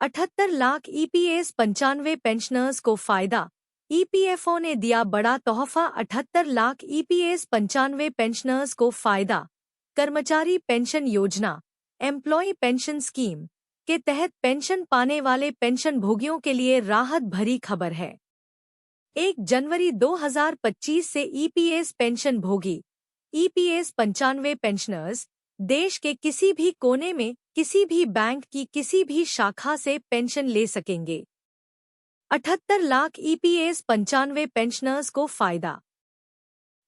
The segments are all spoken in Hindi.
78 लाख ईपीएस 95 पेंशनर्स को फायदा। ईपीएफओ ने दिया बड़ा तोहफा। 78 लाख ईपीएस 95 पेंशनर्स को फायदा। कर्मचारी पेंशन योजना एम्प्लॉय पेंशन स्कीम के तहत पेंशन पाने वाले पेंशन भोगियों के लिए राहत भरी खबर है। 1 जनवरी 2025 से ईपीएस पेंशन भोगी ईपीएस 95 पेंशनर्स देश के किसी भी कोने में किसी भी बैंक की किसी भी शाखा से पेंशन ले सकेंगे। 78 लाख ईपीएस 95 पेंशनर्स को फायदा।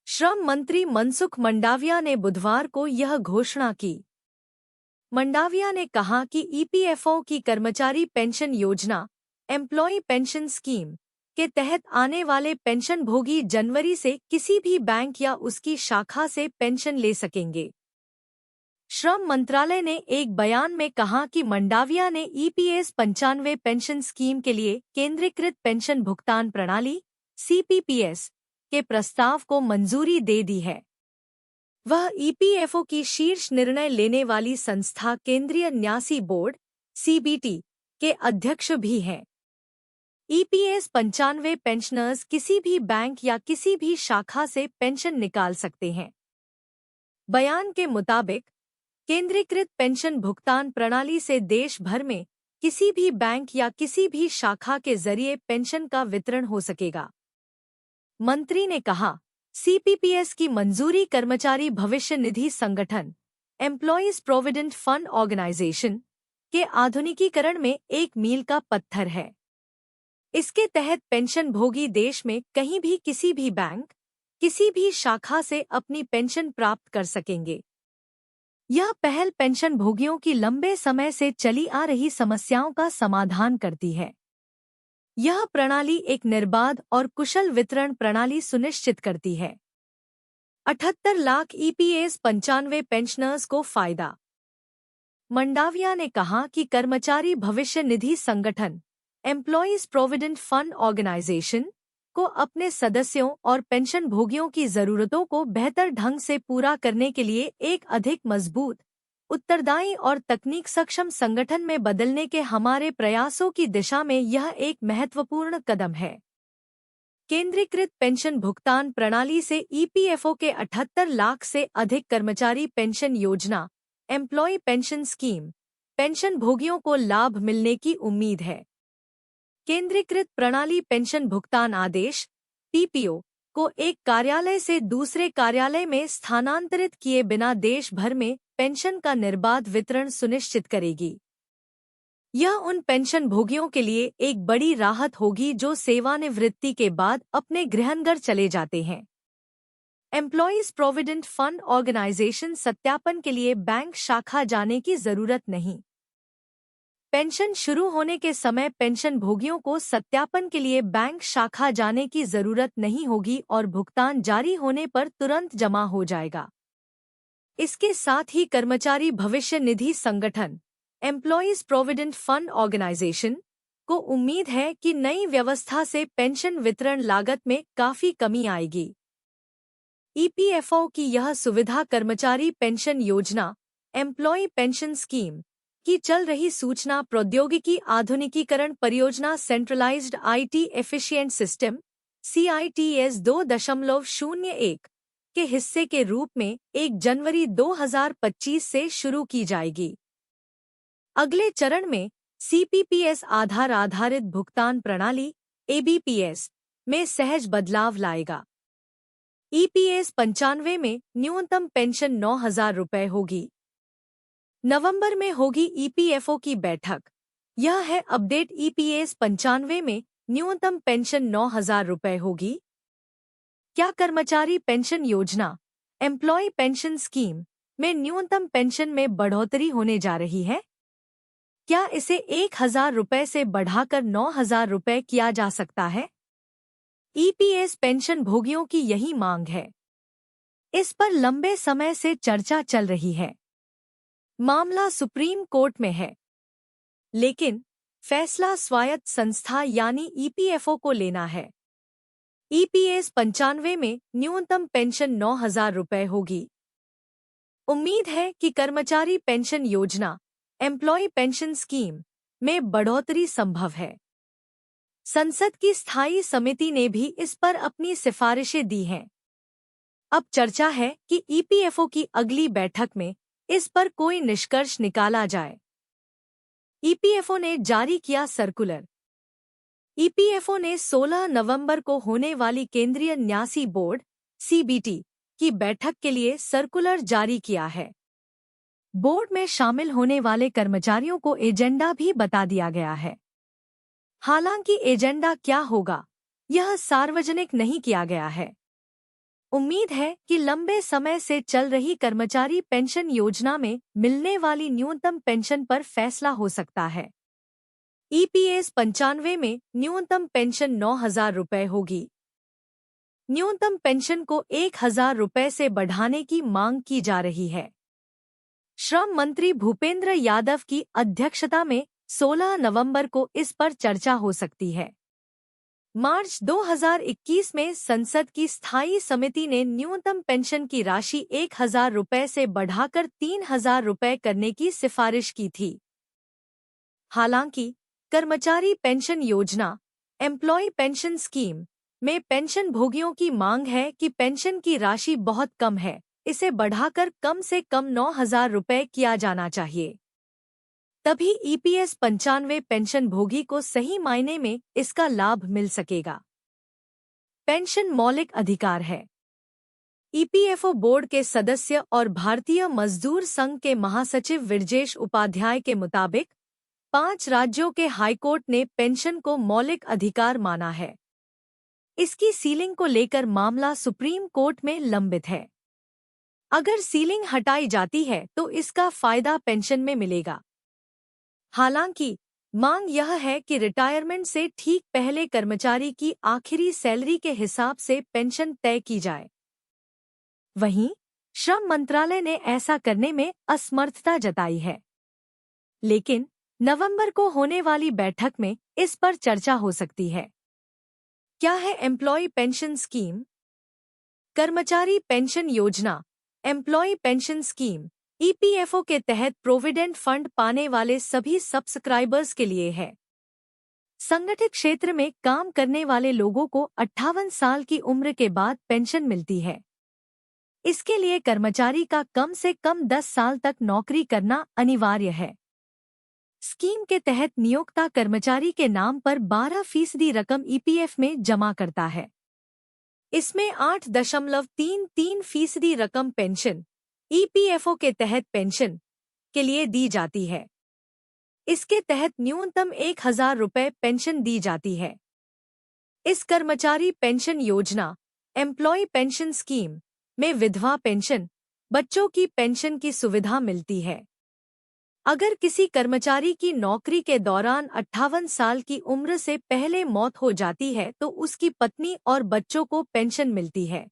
श्रम मंत्री मनसुख मंडाविया ने बुधवार को यह घोषणा की। मंडाविया ने कहा कि ईपीएफओ की कर्मचारी पेंशन योजना एम्प्लॉय पेंशन स्कीम के तहत आने वाले पेंशन भोगी जनवरी से किसी भी बैंक या उसकी शाखा से पेंशन ले सकेंगे। श्रम मंत्रालय ने एक बयान में कहा कि मंडाविया ने ईपीएस 95 पेंशन स्कीम के लिए केंद्रीकृत पेंशन भुगतान प्रणाली सीपीपीएस के प्रस्ताव को मंजूरी दे दी है। वह ईपीएफओ की शीर्ष निर्णय लेने वाली संस्था केंद्रीय न्यासी बोर्ड सीबीटी के अध्यक्ष भी हैं। ईपीएस 95 पेंशनर्स किसी भी बैंक या किसी भी शाखा से पेंशन निकाल सकते हैं। बयान के मुताबिक केंद्रीकृत पेंशन भुगतान प्रणाली से देश भर में किसी भी बैंक या किसी भी शाखा के जरिए पेंशन का वितरण हो सकेगा। मंत्री ने कहा, सीपीपीएस की मंजूरी कर्मचारी भविष्य निधि संगठन एम्प्लॉयज प्रोविडेंट फंड ऑर्गेनाइजेशन के आधुनिकीकरण में एक मील का पत्थर है। इसके तहत पेंशन भोगी देश में कहीं भी किसी भी बैंक किसी भी शाखा से अपनी पेंशन प्राप्त कर सकेंगे। यह पहल पेंशन भोगियों की लंबे समय से चली आ रही समस्याओं का समाधान करती है। यह प्रणाली एक निर्बाध और कुशल वितरण प्रणाली सुनिश्चित करती है। 78 लाख ईपीएस 95 पेंशनर्स को फायदा। मंडाविया ने कहा कि कर्मचारी भविष्य निधि संगठन एम्प्लॉयज प्रोविडेंट फंड ऑर्गेनाइजेशन को अपने सदस्यों और पेंशन भोगियों की जरूरतों को बेहतर ढंग से पूरा करने के लिए एक अधिक मजबूत, उत्तरदायी और तकनीक सक्षम संगठन में बदलने के हमारे प्रयासों की दिशा में यह एक महत्वपूर्ण कदम है। केंद्रीकृत पेंशन भुगतान प्रणाली से ईपीएफओ के 78 लाख से अधिक कर्मचारी पेंशन योजना एम्प्लॉय पेंशन स्कीम पेंशन भोगियों को लाभ मिलने की उम्मीद है। केंद्रीकृत प्रणाली पेंशन भुगतान आदेश पीपीओ को एक कार्यालय से दूसरे कार्यालय में स्थानांतरित किए बिना देश भर में पेंशन का निर्बाध वितरण सुनिश्चित करेगी। यह उन पेंशन भोगियों के लिए एक बड़ी राहत होगी जो सेवानिवृत्ति के बाद अपने गृहनगर चले जाते हैं। एम्प्लॉयज प्रोविडेंट फंड ऑर्गेनाइजेशन सत्यापन के लिए बैंक शाखा जाने की जरूरत नहीं। पेंशन शुरू होने के समय पेंशन भोगियों को सत्यापन के लिए बैंक शाखा जाने की जरूरत नहीं होगी और भुगतान जारी होने पर तुरंत जमा हो जाएगा। इसके साथ ही कर्मचारी भविष्य निधि संगठन एम्प्लॉयज प्रोविडेंट फंड ऑर्गेनाइजेशन को उम्मीद है कि नई व्यवस्था से पेंशन वितरण लागत में काफी कमी आएगी। ईपीएफओ की यह सुविधा कर्मचारी पेंशन योजना एम्प्लॉय पेंशन स्कीम की चल रही सूचना प्रौद्योगिकी आधुनिकीकरण परियोजना centralised IT efficient system CITS 2.01 के हिस्से के रूप में 1 जनवरी 2025 से शुरू की जाएगी। अगले चरण में सीपीपीएस आधार आधारित भुगतान प्रणाली ABPS में सहज बदलाव लाएगा। ईपीएस 95 में न्यूनतम पेंशन 9,000 रुपये होगी। नवंबर में होगी ईपीएफओ की बैठक। यह है अपडेट। ईपीएस 95 में न्यूनतम पेंशन 9,000 रुपये होगी। क्या कर्मचारी पेंशन योजना एम्प्लॉय पेंशन स्कीम में न्यूनतम पेंशन में बढ़ोतरी होने जा रही है? क्या इसे 1,000 रुपये से बढ़ाकर 9,000 रुपये किया जा सकता है? ईपीएस पेंशन भोगियों की यही मांग है। इस पर लंबे समय से चर्चा चल रही है। मामला सुप्रीम कोर्ट में है, लेकिन फैसला स्वायत्त संस्था यानी ईपीएफओ को लेना है। ईपीएस 95 में न्यूनतम पेंशन 9,000 रुपये होगी। उम्मीद है कि कर्मचारी पेंशन योजना एम्प्लॉय पेंशन स्कीम में बढ़ोतरी संभव है। संसद की स्थायी समिति ने भी इस पर अपनी सिफारिशें दी हैं। अब चर्चा है कि ईपीएफओ की अगली बैठक में इस पर कोई निष्कर्ष निकाला जाए। ईपीएफओ ने जारी किया सर्कुलर। ईपीएफओ ने 16 नवंबर को होने वाली केंद्रीय न्यासी बोर्ड सीबीटी की बैठक के लिए सर्कुलर जारी किया है। बोर्ड में शामिल होने वाले कर्मचारियों को एजेंडा भी बता दिया गया है। हालांकि एजेंडा क्या होगा, यह सार्वजनिक नहीं किया गया है। उम्मीद है कि लंबे समय से चल रही कर्मचारी पेंशन योजना में मिलने वाली न्यूनतम पेंशन पर फैसला हो सकता है। ईपीएस 95 में न्यूनतम पेंशन 9,000 रुपये होगी। न्यूनतम पेंशन को 1,000 रुपये से बढ़ाने की मांग की जा रही है। श्रम मंत्री भूपेंद्र यादव की अध्यक्षता में 16 नवंबर को इस पर चर्चा हो सकती है। मार्च 2021 में संसद की स्थायी समिति ने न्यूनतम पेंशन की राशि 1,000 रुपये से बढ़ाकर 3,000 रुपये करने की सिफारिश की थी। हालांकि कर्मचारी पेंशन योजना एम्प्लॉय पेंशन स्कीम में पेंशन भोगियों की मांग है कि पेंशन की राशि बहुत कम है, इसे बढ़ाकर कम से कम 9,000 रुपये किया जाना चाहिए। तभी ईपीएस 95 पेंशन भोगी को सही मायने में इसका लाभ मिल सकेगा। पेंशन मौलिक अधिकार है। ईपीएफओ बोर्ड के सदस्य और भारतीय मजदूर संघ के महासचिव विरजेश उपाध्याय के मुताबिक 5 राज्यों के हाईकोर्ट ने पेंशन को मौलिक अधिकार माना है। इसकी सीलिंग को लेकर मामला सुप्रीम कोर्ट में लंबित है। अगर सीलिंग हटाई जाती है तो इसका फायदा पेंशन में मिलेगा। हालांकि मांग यह है कि रिटायरमेंट से ठीक पहले कर्मचारी की आखिरी सैलरी के हिसाब से पेंशन तय की जाए। वहीं श्रम मंत्रालय ने ऐसा करने में असमर्थता जताई है। लेकिन नवंबर को होने वाली बैठक में इस पर चर्चा हो सकती है। क्या है एम्प्लॉय पेंशन स्कीम? कर्मचारी पेंशन योजना एम्प्लॉय पेंशन स्कीम ईपीएफओ के तहत प्रोविडेंट फंड पाने वाले सभी सब्सक्राइबर्स के लिए है। संगठित क्षेत्र में काम करने वाले लोगों को 58 साल की उम्र के बाद पेंशन मिलती है। इसके लिए कर्मचारी का कम से कम 10 साल तक नौकरी करना अनिवार्य है। स्कीम के तहत नियोक्ता कर्मचारी के नाम पर 12% रकम ईपीएफ में जमा करता है। इसमें 8.33% रकम पेंशन ईपीएफओ के तहत पेंशन के लिए दी जाती है। इसके तहत न्यूनतम 1,000 रुपये पेंशन दी जाती है। इस कर्मचारी पेंशन योजना एम्प्लॉय पेंशन स्कीम में विधवा पेंशन, बच्चों की पेंशन की सुविधा मिलती है। अगर किसी कर्मचारी की नौकरी के दौरान 58 साल की उम्र से पहले मौत हो जाती है तो उसकी पत्नी और बच्चों को पेंशन मिलती है।